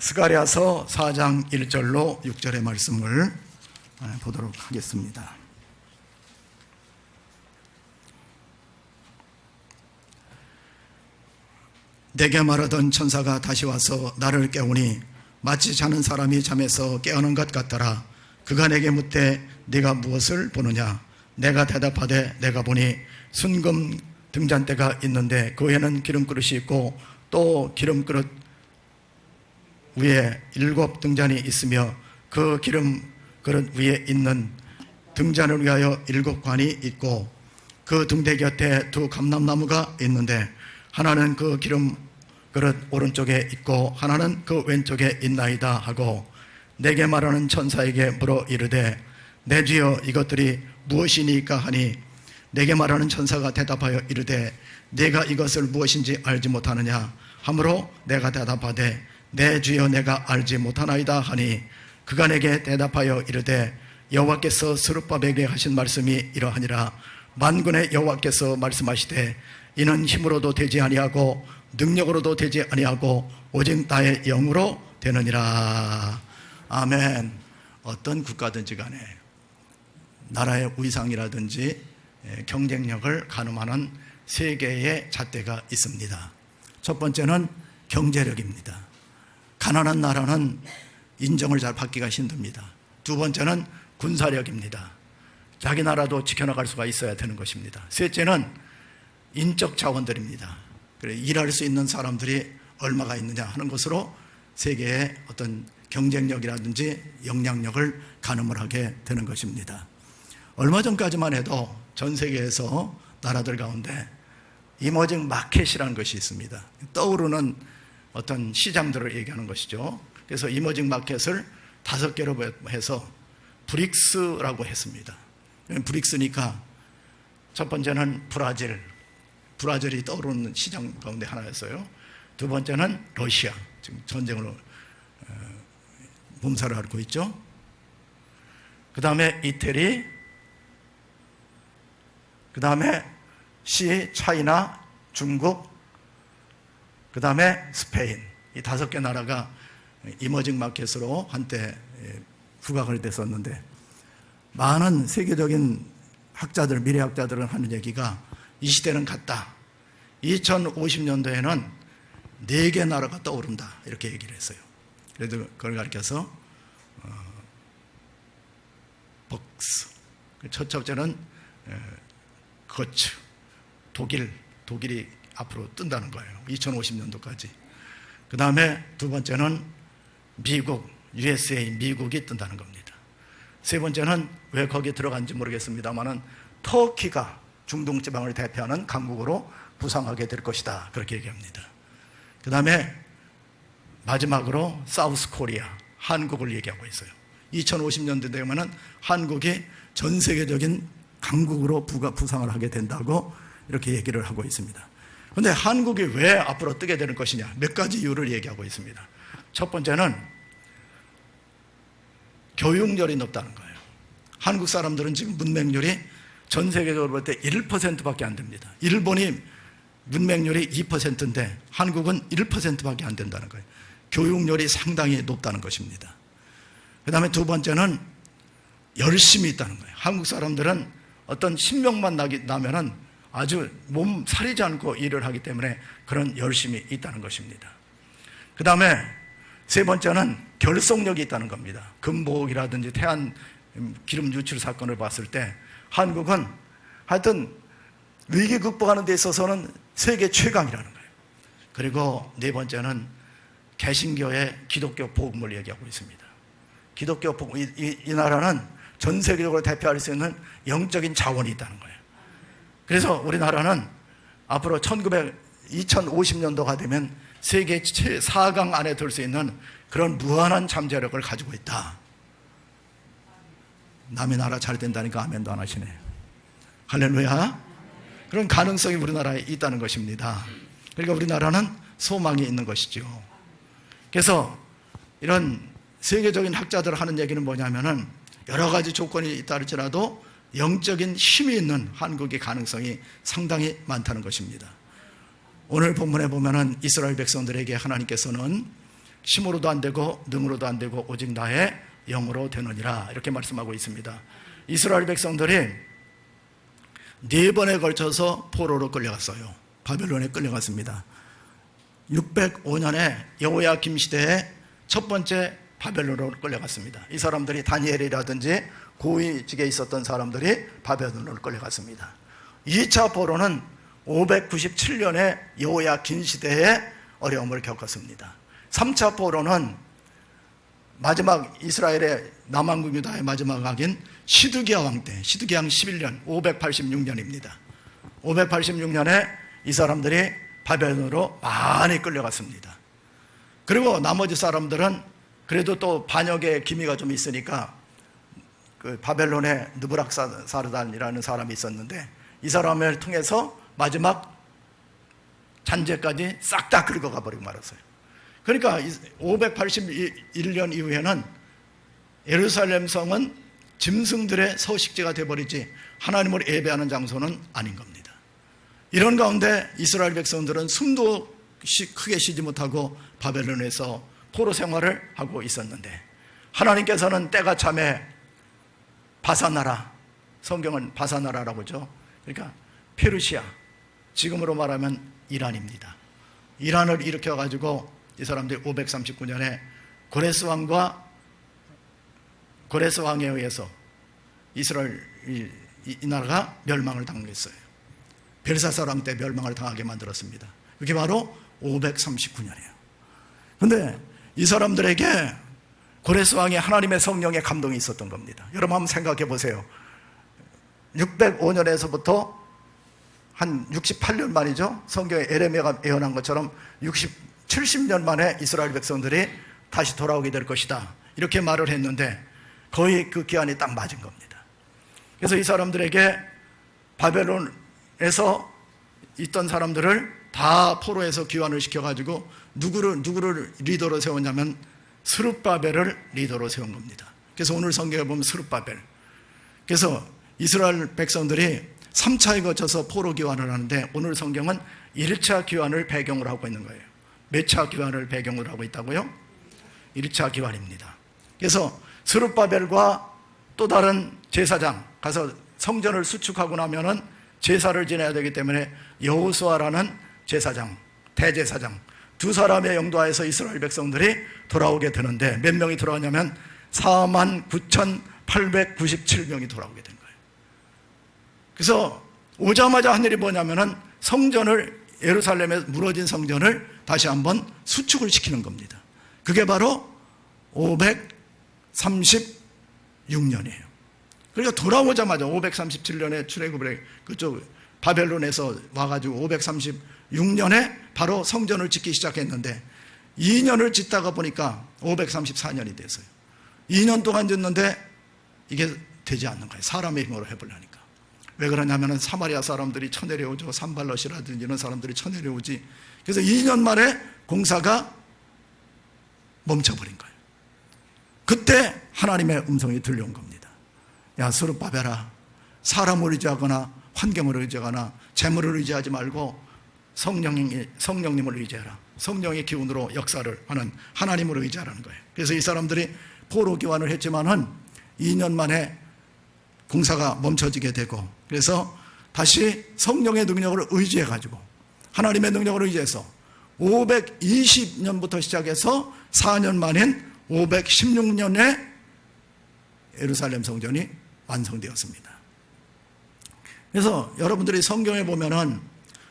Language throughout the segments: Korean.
스가랴서 4장 1절로 6절의 말씀을 보도록 하겠습니다. 내게 말하던 천사가 다시 와서 나를 깨우니 마치 자는 사람이 잠에서 깨어난 것 같더라. 그가 내게 묻되 네가 무엇을 보느냐? 내가 대답하되 내가 보니 순금 등잔대가 있는데 그 위에는 기름그릇이 있고 또 기름그릇 위에 7 등잔이 있으며 그 기름그릇 위에 있는 등잔을 위하여 7 관이 있고 그 등대 곁에 2 감람나무가 있는데 하나는 그 기름그릇 오른쪽에 있고 하나는 그 왼쪽에 있나이다 하고 내게 말하는 천사에게 물어 이르되 내 주여 이것들이 무엇이니까 하니 내게 말하는 천사가 대답하여 이르되 네가 이것을 무엇인지 알지 못하느냐 하므로 내가 대답하되 내 주여 내가 알지 못하나이다 하니 그가 내게 대답하여 이르되 여호와께서 스룹바벨에게 하신 말씀이 이러하니라. 만군의 여호와께서 말씀하시되 이는 힘으로도 되지 아니하고 능력으로도 되지 아니하고 오직 나의 영으로 되느니라. 아멘. 어떤 국가든지 간에 나라의 위상이라든지 경쟁력을 가늠하는 세 개의 잣대가 있습니다. 첫 번째는 경제력입니다. 가난한 나라는 인정을 잘 받기가 힘듭니다. 두 번째는 군사력입니다. 자기 나라도 지켜나갈 수가 있어야 되는 것입니다. 셋째는 인적 자원들입니다. 그래, 일할 수 있는 사람들이 얼마가 있느냐 하는 것으로 세계의 어떤 경쟁력이라든지 영향력을 가늠을 하게 되는 것입니다. 얼마 전까지만 해도 전 세계에서 나라들 가운데 이머징 마켓이라는 것이 있습니다. 떠오르는 어떤 시장들을 얘기하는 것이죠. 그래서 이머징 마켓을 5개로 해서 브릭스라고 했습니다. 브릭스니까 첫 번째는 브라질이 떠오르는 시장 가운데 하나였어요. 두 번째는 러시아, 지금 전쟁으로 몸살을 앓고 있죠. 그 다음에 이태리, 그 다음에 차이나, 중국, 그 다음에 스페인. 이 5개 나라가 이머징 마켓으로 한때 부각을 됐었는데 많은 세계적인 학자들, 미래학자들은 하는 얘기가 이 시대는 갔다. 2050년도에는 4개 나라가 떠오른다. 이렇게 얘기를 했어요. 그래도 그걸 가리켜서 벅스. 첫 번째는 거츠, 독일이 앞으로 뜬다는 거예요. 2050년도까지. 그 다음에 두 번째는 미국, USA, 미국이 뜬다는 겁니다. 세 번째는 왜 거기에 들어간지 모르겠습니다만은 터키가 중동 지방을 대표하는 강국으로 부상하게 될 것이다. 그렇게 얘기합니다. 그 다음에 마지막으로 사우스 코리아, 한국을 얘기하고 있어요. 2050년도 되면은 한국이 전 세계적인 강국으로 부상을 하게 된다고 이렇게 얘기를 하고 있습니다. 그런데 한국이 왜 앞으로 뜨게 되는 것이냐, 몇 가지 이유를 얘기하고 있습니다. 첫 번째는 교육열이 높다는 거예요. 한국 사람들은 지금 문맹률이 전 세계적으로 볼 때 1%밖에 안 됩니다. 일본이 문맹률이 2%인데 한국은 1%밖에 안 된다는 거예요. 교육열이 상당히 높다는 것입니다. 그 다음에 두 번째는 열심히 있다는 거예요. 한국 사람들은 어떤 신명만 나면은 아주 몸 사리지 않고 일을 하기 때문에 그런 열심이 있다는 것입니다. 그 다음에 세 번째는 결속력이 있다는 겁니다. 금보옥이라든지 태안 기름 유출 사건을 봤을 때 한국은 하여튼 위기 극복하는 데 있어서는 세계 최강이라는 거예요. 그리고 네 번째는 개신교의 기독교 복음을 얘기하고 있습니다. 기독교 복음, 이 나라는 전 세계적으로 대표할 수 있는 영적인 자원이 있다는 거예요. 그래서 우리나라는 앞으로 2050년도가 되면 세계 4강 안에 들 수 있는 그런 무한한 잠재력을 가지고 있다. 남의 나라 잘 된다니까 아멘도 안 하시네. 할렐루야. 그런 가능성이 우리나라에 있다는 것입니다. 그러니까 우리나라는 소망이 있는 것이죠. 그래서 이런 세계적인 학자들 하는 얘기는 뭐냐면은 여러 가지 조건이 있다 할지라도 영적인 힘이 있는 한국의 가능성이 상당히 많다는 것입니다. 오늘 본문에 보면은 이스라엘 백성들에게 하나님께서는 힘으로도 안 되고 능으로도 안 되고 오직 나의 영으로 되느니라, 이렇게 말씀하고 있습니다. 이스라엘 백성들이 4번에 걸쳐서 포로로 끌려갔어요. 바벨론에 끌려갔습니다. 605년에 여호야김 시대에 첫 번째 바벨론으로 끌려갔습니다. 이 사람들이 다니엘이라든지 고위직에 있었던 사람들이 바벨론으로 끌려갔습니다. 2차 포로는 597년에 여호야긴 시대에 어려움을 겪었습니다. 3차 포로는 마지막 이스라엘의 남왕국 유다의 마지막 왕인 시드기야 왕 때, 시드기야 왕 11년 586년입니다. 586년에 이 사람들이 바벨론으로 많이 끌려갔습니다. 그리고 나머지 사람들은 그래도 또 반역의 기미가 좀 있으니까 그 바벨론의 느부락사르단이라는 사람이 있었는데 이 사람을 통해서 마지막 잔재까지 싹 다 긁어가 버리고 말았어요. 그러니까 581년 이후에는 예루살렘 성은 짐승들의 서식지가 되어버리지 하나님을 예배하는 장소는 아닌 겁니다. 이런 가운데 이스라엘 백성들은 숨도 크게 쉬지 못하고 바벨론에서 포로 생활을 하고 있었는데 하나님께서는 때가 참에 바사나라, 성경은 바사나라라고 하죠. 그러니까 페르시아, 지금으로 말하면 이란입니다. 이란을 일으켜가지고 이 사람들이 539년에 고레스 왕에 의해서 이스라엘 이 나라가 멸망을 당했어요. 벨사살 왕 때 멸망을 당하게 만들었습니다. 그게 바로 539년이에요. 그런데 이 사람들에게 고레스 왕이 하나님의 성령의 감동이 있었던 겁니다. 여러분 한번 생각해 보세요. 605년에서부터 한 68년 만이죠. 성경에 에레미야가 예언한 것처럼 70년 만에 이스라엘 백성들이 다시 돌아오게 될 것이다, 이렇게 말을 했는데 거의 그 기한이 딱 맞은 겁니다. 그래서 이 사람들에게 바벨론에서 있던 사람들을 다 포로에서 귀환을 시켜가지고 누구를 리더로 세웠냐면 스룹바벨을 리더로 세운 겁니다. 그래서 오늘 성경에 보면 스룹바벨, 그래서 이스라엘 백성들이 3차에 거쳐서 포로 귀환을 하는데 오늘 성경은 1차 귀환을 배경으로 하고 있는 거예요. 몇 차 귀환을 배경으로 하고 있다고요? 1차 귀환입니다. 그래서 스룹바벨과 또 다른 제사장 가서 성전을 수축하고 나면은 제사를 지내야 되기 때문에 여호수아라는 제사장, 대제사장 두 사람의 영도하에서 이스라엘 백성들이 돌아오게 되는데 몇 명이 돌아오냐면 49,897명이 돌아오게 된 거예요. 그래서 오자마자 한 일이 뭐냐면은 성전을, 예루살렘에 무너진 성전을 다시 한번 수축을 시키는 겁니다. 그게 바로 536년이에요. 그러니까 돌아오자마자 537년에 출애굽을 그쪽 바벨론에서 와가지고 536년에 바로 성전을 짓기 시작했는데 2년을 짓다가 보니까 534년이 됐어요. 2년 동안 짓는데 이게 되지 않는 거예요. 사람의 힘으로 해보려니까. 왜 그러냐면 사마리아 사람들이 쳐내려오죠. 산발럿이라든지 이런 사람들이 쳐내려오지. 그래서 2년 만에 공사가 멈춰버린 거예요. 그때 하나님의 음성이 들려온 겁니다. 야, 스룹바벨아, 사람을 의지하거나 환경을 의지하거나 재물을 의지하지 말고 성령님을 의지해라. 성령의 기운으로 역사를 하는 하나님을 의지하라는 거예요. 그래서 이 사람들이 포로 교환을 했지만은 2년 만에 공사가 멈춰지게 되고, 그래서 다시 성령의 능력을 의지해가지고 하나님의 능력을 의지해서 520년부터 시작해서 4년 만인 516년에 예루살렘 성전이 완성되었습니다. 그래서 여러분들이 성경에 보면은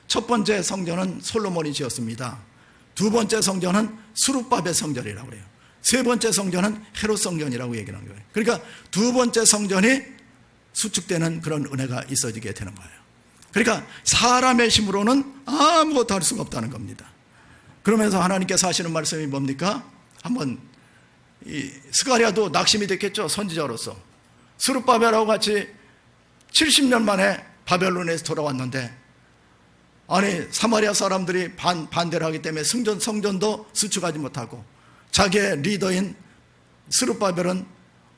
첫 번째 성전은 솔로몬이 지었습니다. 두 번째 성전은 스룹바벨 성전이라고 해요. 세 번째 성전은 헤롯 성전이라고 얘기하는 거예요. 그러니까 두 번째 성전이 수축되는 그런 은혜가 있어지게 되는 거예요. 그러니까 사람의 힘으로는 아무것도 할 수가 없다는 겁니다. 그러면서 하나님께서 하시는 말씀이 뭡니까? 한번 이 스가랴도 낙심이 됐겠죠. 선지자로서 스룹바벨하고 같이 70년 만에 바벨론에서 돌아왔는데, 아니 사마리아 사람들이 반대를 하기 때문에 성전도 수축하지 못하고 자기의 리더인 스룹바벨은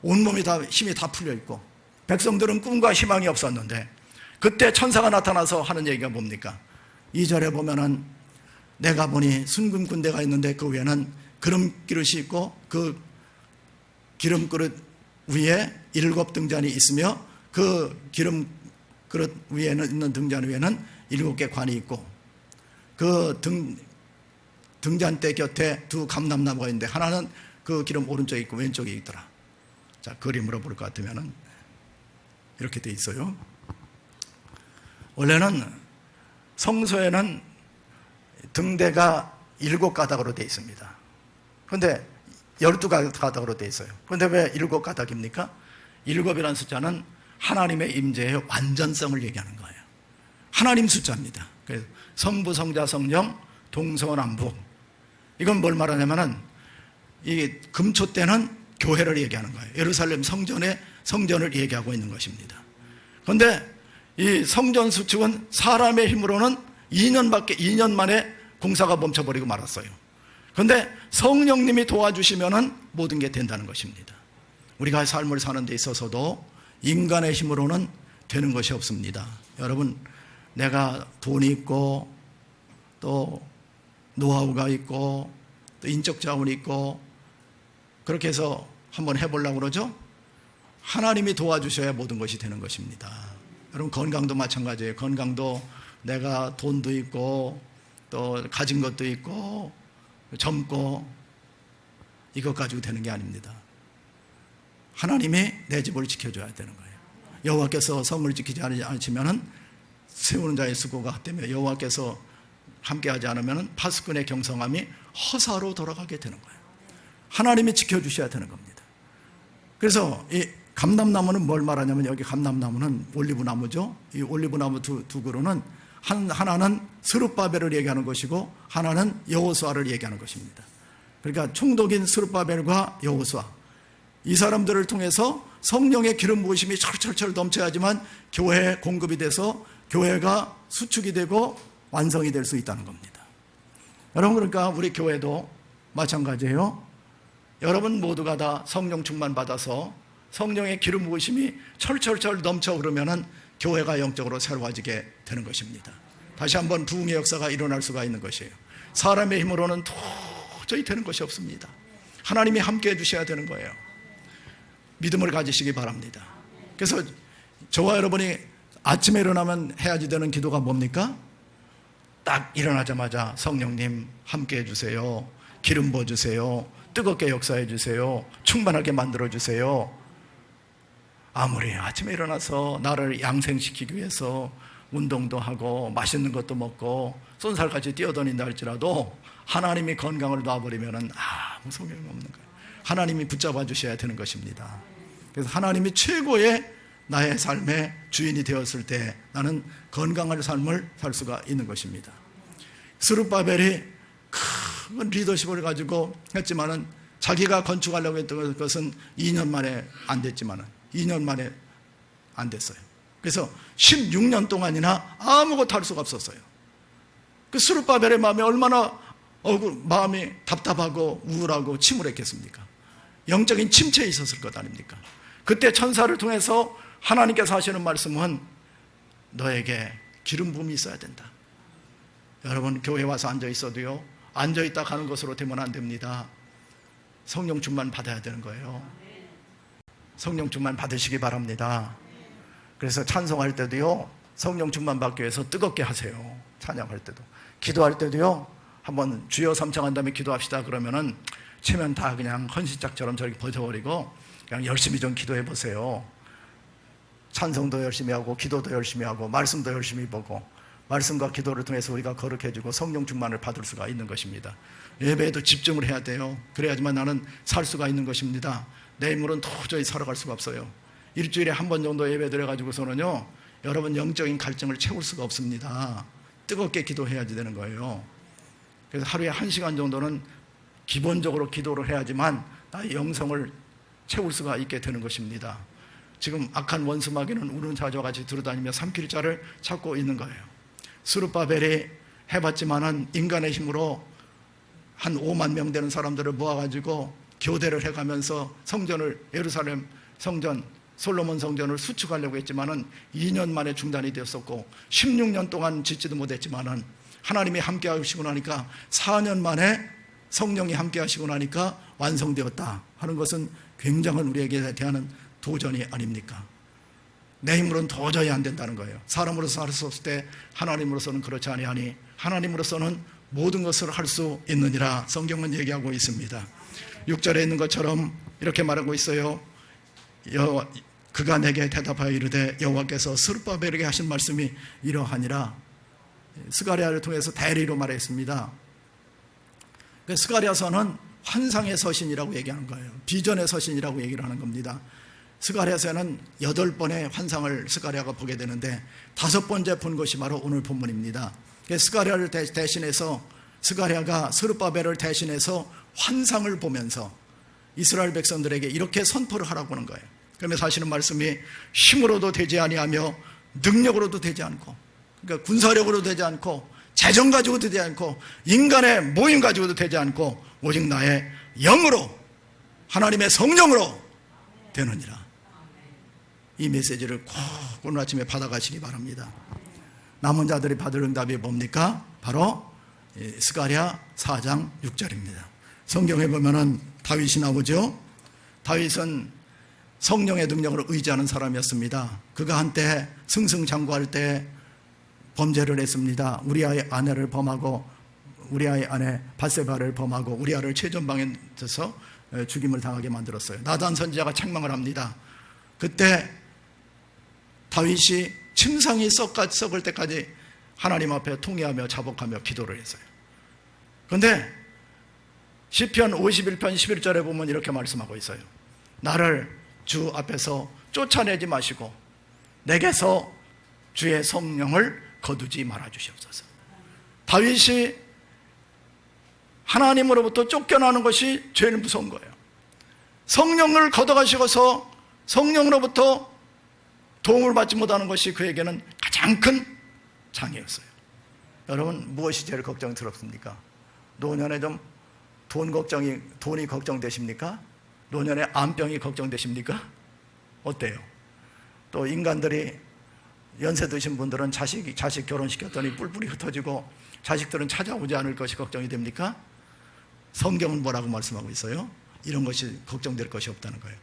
온몸이 다 힘이 다 풀려 있고 백성들은 꿈과 희망이 없었는데 그때 천사가 나타나서 하는 얘기가 뭡니까? 2절에 보면은 내가 보니 순금 군대가 있는데 그 위에는 기름 그릇이 있고 그 기름 그릇 위에 7 등잔이 있으며 그 기름 그릇 위에는 있는 등잔 위에는 7개 관이 있고 그 등잔대 곁에 2 감람나무가 있는데 하나는 그 기름 오른쪽에 있고 왼쪽에 있더라. 자, 그림으로 볼 것 같으면은 이렇게 돼 있어요. 원래는 성소에는 등대가 7가닥으로 돼 있습니다. 그런데 12가닥으로 돼 있어요. 그런데 왜 7가닥입니까? 7이라는 숫자는 하나님의 임재의 완전성을 얘기하는 거예요. 하나님 숫자입니다. 그래서 성부, 성자, 성령, 동서남북. 이건 뭘 말하냐면은 이 금초 때는 교회를 얘기하는 거예요. 예루살렘 성전을 얘기하고 있는 것입니다. 그런데 이 성전 수축은 사람의 힘으로는 2년 만에 공사가 멈춰버리고 말았어요. 그런데 성령님이 도와주시면은 모든 게 된다는 것입니다. 우리가 삶을 사는 데 있어서도 인간의 힘으로는 되는 것이 없습니다. 여러분, 내가 돈이 있고 또 노하우가 있고 또 인적 자원이 있고 그렇게 해서 한번 해보려고 그러죠? 하나님이 도와주셔야 모든 것이 되는 것입니다. 여러분, 건강도 마찬가지예요. 건강도 내가 돈도 있고 또 가진 것도 있고 젊고 이것 가지고 되는 게 아닙니다. 하나님이 내 집을 지켜줘야 되는 거예요. 여호와께서 성을 지키지 않으시면 세우는 자의 수고가 때문에 여호와께서 함께하지 않으면 파수꾼의 경성함이 허사로 돌아가게 되는 거예요. 하나님이 지켜주셔야 되는 겁니다. 그래서 이 감람나무는 뭘 말하냐면 여기 감람나무는 올리브나무죠. 이 올리브나무 두 그루는 하나는 스룹바벨을 얘기하는 것이고 하나는 여호수아를 얘기하는 것입니다. 그러니까 총독인 스룹바벨과 여호수아, 이 사람들을 통해서 성령의 기름 부으심이 철철철 넘쳐야지만 교회에 공급이 돼서 교회가 수축이 되고 완성이 될 수 있다는 겁니다. 여러분, 그러니까 우리 교회도 마찬가지예요. 여러분 모두가 다 성령 충만 받아서 성령의 기름 부으심이 철철철 넘쳐 흐르면은 교회가 영적으로 새로워지게 되는 것입니다. 다시 한번 부흥의 역사가 일어날 수가 있는 것이에요. 사람의 힘으로는 도저히 되는 것이 없습니다. 하나님이 함께 해주셔야 되는 거예요. 믿음을 가지시기 바랍니다. 그래서 저와 여러분이 아침에 일어나면 해야지 되는 기도가 뭡니까? 딱 일어나자마자 성령님 함께 해주세요. 기름 부어주세요. 뜨겁게 역사해 주세요. 충만하게 만들어 주세요. 아무리 아침에 일어나서 나를 양생시키기 위해서 운동도 하고 맛있는 것도 먹고 쏜살같이 뛰어다닌다 할지라도 하나님이 건강을 놔버리면 아무 소용이 없는 거예요. 하나님이 붙잡아 주셔야 되는 것입니다. 그래서 하나님이 최고의 나의 삶의 주인이 되었을 때 나는 건강한 삶을 살 수가 있는 것입니다. 스룹바벨이 큰 리더십을 가지고 했지만은 자기가 건축하려고 했던 것은 2년 만에 안 됐지만은 2년 만에 안 됐어요. 그래서 16년 동안이나 아무것도 할 수가 없었어요. 그 스룹바벨의 마음이 얼마나 마음이 답답하고 우울하고 침울했겠습니까? 영적인 침체에 있었을 것 아닙니까? 그때 천사를 통해서 하나님께서 하시는 말씀은 너에게 기름 부음이 있어야 된다. 여러분, 교회 와서 앉아 있어도요, 앉아 있다 가는 것으로 되면 안 됩니다. 성령 충만 받아야 되는 거예요. 성령 충만 받으시기 바랍니다. 그래서 찬송할 때도요, 성령 충만 받기 위해서 뜨겁게 하세요. 찬양할 때도, 기도할 때도요, 한번 주여 삼창한 다음에 기도합시다 그러면은 체면 다 그냥 헌신짝처럼 저렇게 벗어버리고 그냥 열심히 좀 기도해 보세요. 찬송도 열심히 하고 기도도 열심히 하고 말씀도 열심히 보고 말씀과 기도를 통해서 우리가 거룩해지고 성령 충만을 받을 수가 있는 것입니다. 예배에도 집중을 해야 돼요. 그래야지만 나는 살 수가 있는 것입니다. 내 힘으로는 도저히 살아갈 수가 없어요. 일주일에 한 번 정도 예배 드려가지고서는요, 여러분 영적인 갈증을 채울 수가 없습니다. 뜨겁게 기도해야지 되는 거예요. 그래서 하루에 1시간 정도는 기본적으로 기도를 해야지만 나의 영성을 채울 수가 있게 되는 것입니다. 지금 악한 원수마귀는 우는 자와 같이 들어다니며 삼킬자를 찾고 있는 거예요. 스룹바벨이 해봤지만은 인간의 힘으로 한 5만 명 되는 사람들을 모아가지고 교대를 해가면서 성전을, 예루살렘 성전, 솔로몬 성전을 수축하려고 했지만은 2년 만에 중단이 되었었고 16년 동안 짓지도 못했지만은 하나님이 함께 하시고 나니까 4년 만에 성령이 함께 하시고 나니까 완성되었다 하는 것은 굉장한 우리에게 대한 도전이 아닙니까? 내 힘으로는 도저히 안 된다는 거예요. 사람으로서 할 수 없을 때 하나님으로서는 그렇지 아니하니 하나님으로서는 모든 것을 할 수 있느니라 성경은 얘기하고 있습니다. 6절에 있는 것처럼 이렇게 말하고 있어요. 그가 내게 대답하여 이르되 여호와께서 스룹바벨에게 하신 말씀이 이러하니라. 스가랴를 통해서 대리로 말했습니다. 스가랴서는 환상의 서신이라고 얘기하는 거예요. 비전의 서신이라고 얘기를 하는 겁니다. 스가랴서에는 8번의 환상을 스가랴가 보게 되는데 5번째 본 것이 바로 오늘 본문입니다. 스가랴를 대신해서 스가랴가 스룹바벨을 대신해서 환상을 보면서 이스라엘 백성들에게 이렇게 선포를 하라고 하는 거예요. 그러면 사실은 말씀이 힘으로도 되지 아니하며 능력으로도 되지 않고, 그러니까 군사력으로도 되지 않고 재정 가지고도 되지 않고 인간의 모임 가지고도 되지 않고 오직 나의 영으로 하나님의 성령으로 되느니라. 이 메시지를 꼭 오늘 아침에 받아가시기 바랍니다. 남은 자들이 받을 응답이 뭡니까? 바로 스가랴 4장 6절입니다. 성경에 보면은 다윗이 나오죠. 다윗은 성령의 능력으로 의지하는 사람이었습니다. 그가 한때 승승장구할 때 범죄를 했습니다. 우리아의 아내를 범하고 우리아의 아내 밧세바를 범하고 우리아를 최전방에 져서 죽임을 당하게 만들었어요. 나단 선지자가 책망을 합니다. 그때 다윗이 침상이 썩을 때까지 하나님 앞에 통회하며 자복하며 기도를 했어요. 그런데 시편 51편 11절에 보면 이렇게 말씀하고 있어요. 나를 주 앞에서 쫓아내지 마시고 내게서 주의 성령을 거두지 말아 주시옵소서. 다윗이 하나님으로부터 쫓겨나는 것이 제일 무서운 거예요. 성령을 걷어가시고서 성령으로부터 도움을 받지 못하는 것이 그에게는 가장 큰 장애였어요. 여러분, 무엇이 제일 걱정스럽습니까? 노년에 좀 돈이 걱정되십니까? 노년에 암병이 걱정되십니까? 어때요? 또 인간들이 연세 드신 분들은 자식 결혼시켰더니 뿔뿔이 흩어지고 자식들은 찾아오지 않을 것이 걱정이 됩니까? 성경은 뭐라고 말씀하고 있어요? 이런 것이 걱정될 것이 없다는 거예요.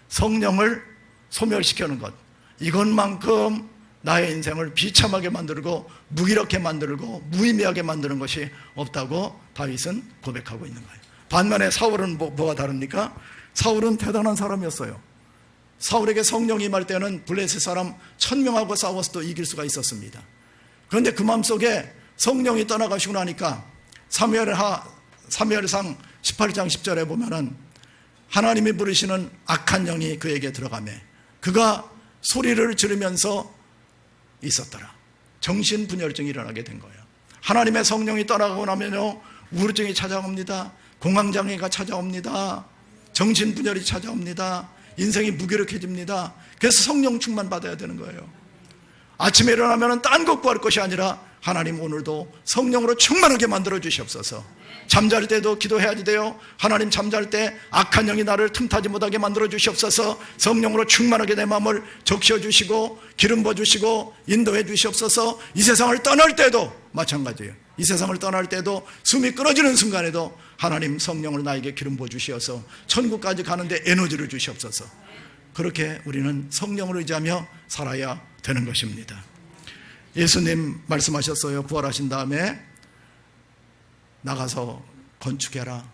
성령을 소멸시키는 것, 이것만큼 나의 인생을 비참하게 만들고 무기력하게 만들고 무의미하게 만드는 것이 없다고 다윗은 고백하고 있는 거예요. 반면에 사울은 뭐가 다릅니까? 사울은 대단한 사람이었어요. 사울에게 성령이 임할 때는 블레셋 사람 1000명하고 싸워서도 이길 수가 있었습니다. 그런데 그 마음속에 성령이 떠나가시고 나니까 사무엘상 18장 10절에 보면은 하나님이 부르시는 악한 영이 그에게 들어가매 그가 소리를 지르면서 있었더라. 정신분열증이 일어나게 된 거예요. 하나님의 성령이 떠나가고 나면요, 우울증이 찾아옵니다. 공황장애가 찾아옵니다. 정신분열이 찾아옵니다. 인생이 무기력해집니다. 그래서 성령 충만 받아야 되는 거예요. 아침에 일어나면 딴 것 구할 것이 아니라 하나님 오늘도 성령으로 충만하게 만들어 주시옵소서. 잠잘 때도 기도해야지 돼요. 하나님 잠잘 때 악한 영이 나를 틈타지 못하게 만들어 주시옵소서. 성령으로 충만하게 내 마음을 적셔 주시고 기름 부어 주시고 인도해 주시옵소서. 이 세상을 떠날 때도 마찬가지예요. 이 세상을 떠날 때도 숨이 끊어지는 순간에도 하나님 성령을 나에게 기름 부어 주시어서 천국까지 가는데 에너지를 주시옵소서. 그렇게 우리는 성령을 의지하며 살아야 되는 것입니다. 예수님 말씀하셨어요. 부활하신 다음에 나가서 건축해라,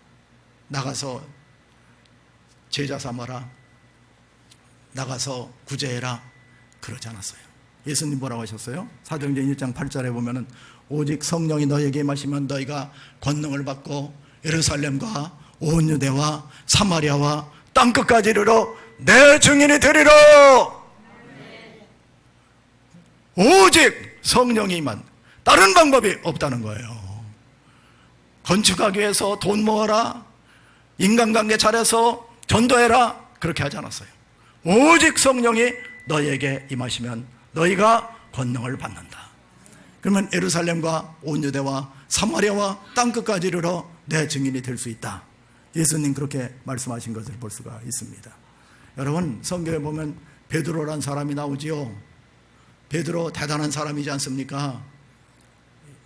나가서 제자 삼아라, 나가서 구제해라, 그러지 않았어요. 예수님 뭐라고 하셨어요? 사도행전 1장 8절에 보면은 오직 성령이 너에게 임하시면 너희가 권능을 받고 예루살렘과 온 유대와 사마리아와 땅끝까지 이르러 내 증인이 되리라. 오직 성령이 임한, 다른 방법이 없다는 거예요. 건축하기 위해서 돈 모아라, 인간관계 잘해서 전도해라, 그렇게 하지 않았어요. 오직 성령이 너희에게 임하시면 너희가 권능을 받는다. 그러면 예루살렘과 온 유대와 사마리아와 땅끝까지 이르러 내 증인이 될 수 있다. 예수님 그렇게 말씀하신 것을 볼 수가 있습니다. 여러분, 성경에 보면 베드로란 사람이 나오지요. 베드로 대단한 사람이지 않습니까?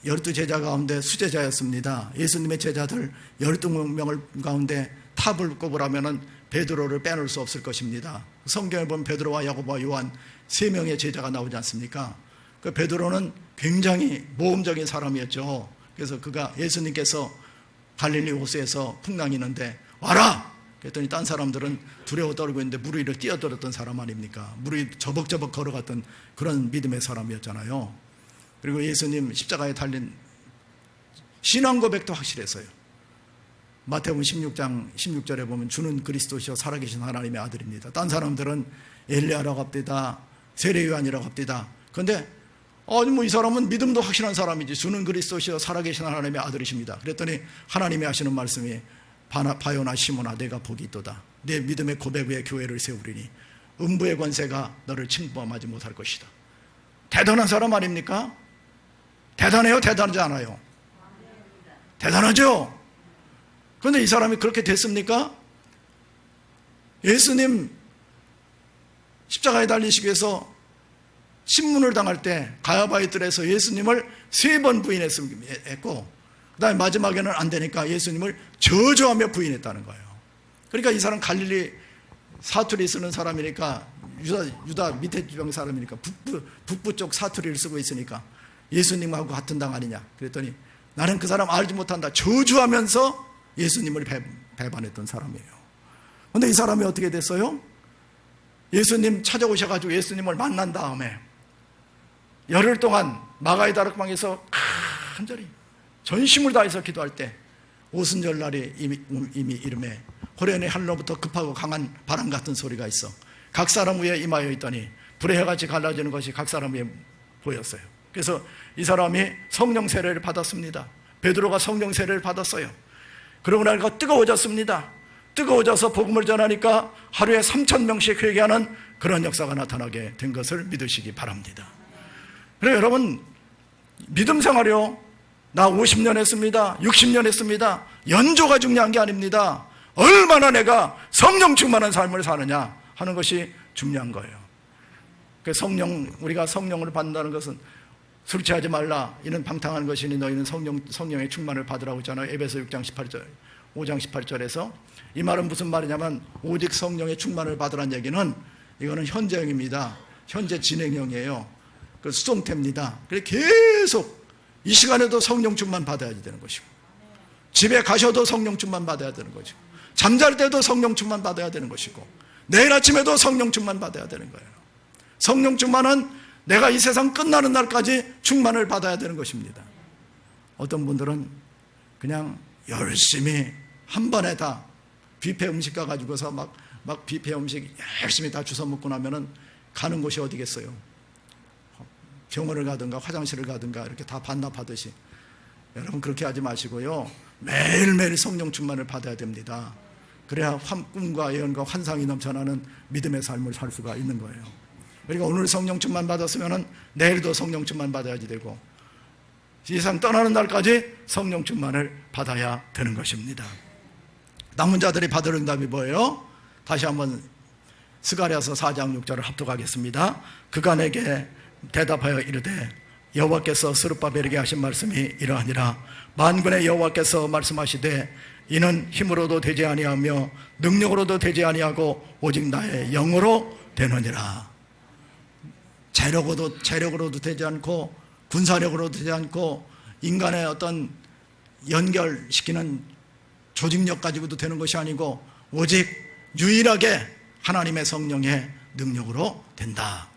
12제자 가운데 수제자였습니다. 예수님의 제자들 12명을 가운데 탑을 꼽으라면 베드로를 빼놓을 수 없을 것입니다. 성경에 보면 베드로와 야고보와 요한 3명의 제자가 나오지 않습니까? 그 베드로는 굉장히 모험적인 사람이었죠. 그래서 그가 예수님께서 갈릴리 호수에서 풍랑이는데 와라! 그랬더니 딴 사람들은 두려워 떨고 있는데 물 위를 뛰어들었던 사람 아닙니까? 물 위 저벅저벅 걸어갔던 그런 믿음의 사람이었잖아요. 그리고 예수님 십자가에 달린 신앙 고백도 확실했어요. 마태복음 16장 16절에 보면 주는 그리스도시요 살아계신 하나님의 아들입니다. 딴 사람들은 엘리야라고 합디다, 세례요한이라고 합디다. 그런데 이 사람은 믿음도 확실한 사람이지. 주는 그리스도시요 살아계신 하나님의 아들이십니다. 그랬더니 하나님이 하시는 말씀이 바요나 시몬아 내가 복이 있도다. 내 믿음의 고백 위에 교회를 세우리니 음부의 권세가 너를 침범하지 못할 것이다. 대단한 사람 아닙니까? 대단해요? 대단하지 않아요? 대단하죠? 그런데 이 사람이 그렇게 됐습니까? 예수님 십자가에 달리시기 위해서 신문을 당할 때 가야바의 뜰에서 예수님을 3번 부인했고 그 다음에 마지막에는 안 되니까 예수님을 저주하며 부인했다는 거예요. 그러니까 이 사람 갈릴리 사투리 쓰는 사람이니까 유다 밑에 지방 사람이니까 북부 쪽 사투리를 쓰고 있으니까 예수님하고 같은 당 아니냐. 그랬더니 나는 그 사람 알지 못한다. 저주하면서 예수님을 배반했던 사람이에요. 그런데 이 사람이 어떻게 됐어요? 예수님 찾아오셔가지고 예수님을 만난 다음에 열흘 동안 마가의 다락방에서 간절히 전심을 다해서 기도할 때 오순절날이 이미 이름에 호련의 하늘로부터 급하고 강한 바람 같은 소리가 있어 각 사람 위에 임하여 있더니 불의 해같이 갈라지는 것이 각 사람 위에 보였어요. 그래서 이 사람이 성령 세례를 받았습니다. 베드로가 성령 세례를 받았어요. 그러고 나니까 뜨거워졌습니다. 뜨거워져서 복음을 전하니까 하루에 3,000명씩 회개하는 그런 역사가 나타나게 된 것을 믿으시기 바랍니다. 그래 여러분 믿음 생활이요. 나 50년 했습니다. 60년 했습니다. 연조가 중요한 게 아닙니다. 얼마나 내가 성령 충만한 삶을 사느냐 하는 것이 중요한 거예요. 우리가 성령을 받는다는 것은 술 취하지 말라 이는 방탕한 것이니 너희는 성령의 충만을 받으라고 했잖아요. 에베소 5장 18절에서 이 말은 무슨 말이냐면 오직 성령의 충만을 받으라는 얘기는 이거는 현재형입니다. 현재 진행형이에요. 그 수동태입니다. 그래서 계속 이 시간에도 성령 충만 받아야 되는 것이고 집에 가셔도 성령 충만 받아야 되는 것이고 잠잘 때도 성령 충만 받아야 되는 것이고 내일 아침에도 성령 충만 받아야 되는 거예요. 성령 충만은 내가 이 세상 끝나는 날까지 충만을 받아야 되는 것입니다. 어떤 분들은 그냥 열심히 한 번에 다 뷔페 음식 가가지고서 막 뷔페 음식 열심히 다 주워 먹고 나면은 가는 곳이 어디겠어요? 병원을 가든가 화장실을 가든가 이렇게 다 반납하듯이. 여러분 그렇게 하지 마시고요. 매일매일 성령 충만을 받아야 됩니다. 그래야 꿈과 예언과 환상이 넘쳐나는 믿음의 삶을 살 수가 있는 거예요. 그러니까 오늘 성령 충만 받았으면 내일도 성령 충만 받아야지 되고 이 세상 떠나는 날까지 성령 충만을 받아야 되는 것입니다. 남은 자들이 받을 응답이 뭐예요? 다시 한번 스가랴서 4장 6절을 합독하겠습니다. 그가 내게 대답하여 이르되 여호와께서 스룹바벨에게 하신 말씀이 이러하니라. 만군의 여호와께서 말씀하시되 이는 힘으로도 되지 아니하며 능력으로도 되지 아니하고 오직 나의 영으로 되느니라. 재력으로도 되지 않고 군사력으로도 되지 않고 인간의 어떤 연결시키는 조직력 가지고도 되는 것이 아니고 오직 유일하게 하나님의 성령의 능력으로 된다.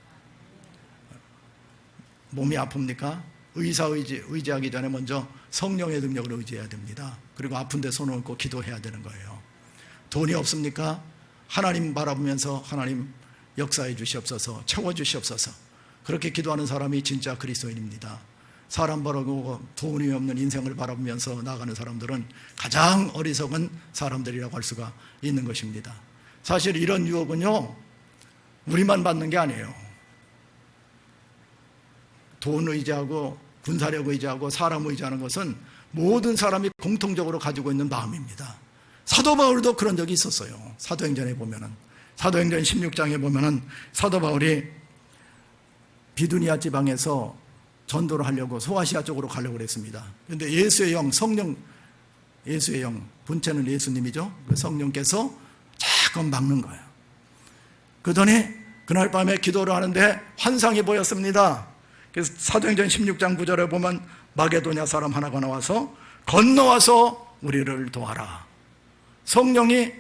몸이 아픕니까? 의지하기 전에 먼저 성령의 능력을 의지해야 됩니다. 그리고 아픈 데 손을 얹고 기도해야 되는 거예요. 돈이 없습니까? 하나님 바라보면서 하나님 역사해 주시옵소서, 채워 주시옵소서. 그렇게 기도하는 사람이 진짜 그리스도인입니다. 사람 바라보고 돈이 없는 인생을 바라보면서 나아가는 사람들은 가장 어리석은 사람들이라고 할 수가 있는 것입니다. 사실 이런 유혹은요, 우리만 받는 게 아니에요. 돈 의지하고 군사력 의지하고 사람 의지하는 것은 모든 사람이 공통적으로 가지고 있는 마음입니다. 사도 바울도 그런 적이 있었어요. 사도행전에 보면은, 사도행전 16장에 보면은 사도 바울이 비두니아 지방에서 전도를 하려고 소아시아 쪽으로 가려고 그랬습니다. 그런데 예수의 영, 성령, 예수의 영, 본체는 예수님이죠. 그 성령께서 자꾸 막는 거예요. 그러더니 그날 밤에 기도를 하는데 환상이 보였습니다. 그래서 사도행전 16장 9절에 보면 마게도냐 사람 하나가 나와서 건너와서 우리를 도와라. 성령이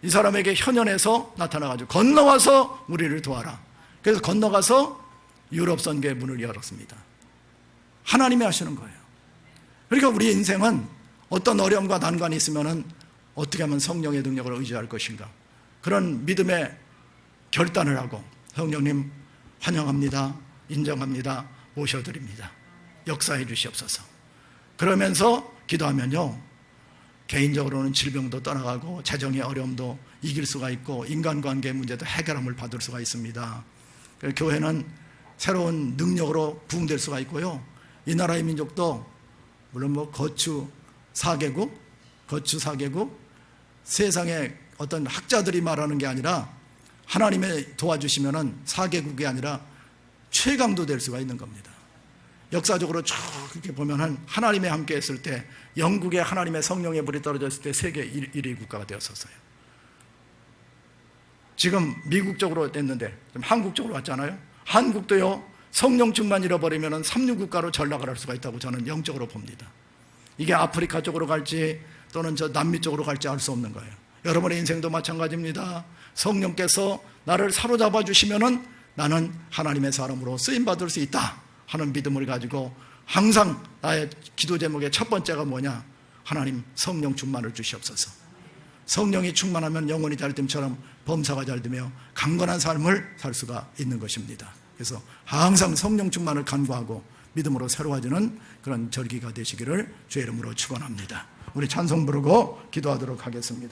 이 사람에게 현현해서 나타나가지고 건너와서 우리를 도와라. 그래서 건너가서 유럽 선교의 문을 열었습니다. 하나님이 하시는 거예요. 그러니까 우리 인생은 어떤 어려움과 난관이 있으면 어떻게 하면 성령의 능력을 의지할 것인가, 그런 믿음의 결단을 하고 성령님 환영합니다, 인정합니다, 모셔드립니다, 역사해 주시옵소서. 그러면서 기도하면요, 개인적으로는 질병도 떠나가고 재정의 어려움도 이길 수가 있고 인간관계 문제도 해결함을 받을 수가 있습니다. 교회는 새로운 능력으로 부흥될 수가 있고요, 이 나라의 민족도 물론 거추 4개국 세상에 어떤 학자들이 말하는 게 아니라 하나님의 도와주시면은 4개국이 아니라 최강도 될 수가 있는 겁니다. 역사적으로 쭉 이렇게 보면은 하나님의 함께 했을 때, 영국에 하나님의 성령의 불이 떨어졌을 때 세계 1위 국가가 되었었어요. 지금 미국 쪽으로 됐는데 지금 한국 쪽으로 왔잖아요. 한국도요, 성령 충만 잃어버리면 3류 국가로 전락을 할 수가 있다고 저는 영적으로 봅니다. 이게 아프리카 쪽으로 갈지 또는 저 남미 쪽으로 갈지 알 수 없는 거예요. 여러분의 인생도 마찬가지입니다. 성령께서 나를 사로잡아 주시면은 나는 하나님의 사람으로 쓰임받을 수 있다 하는 믿음을 가지고 항상 나의 기도 제목의 첫 번째가 뭐냐? 하나님 성령 충만을 주시옵소서. 성령이 충만하면 영혼이 잘됨처럼 범사가 잘되며 강건한 삶을 살 수가 있는 것입니다. 그래서 항상 성령 충만을 간구하고 믿음으로 새로워지는 그런 절기가 되시기를 주의 이름으로 축원합니다. 우리 찬송 부르고 기도하도록 하겠습니다.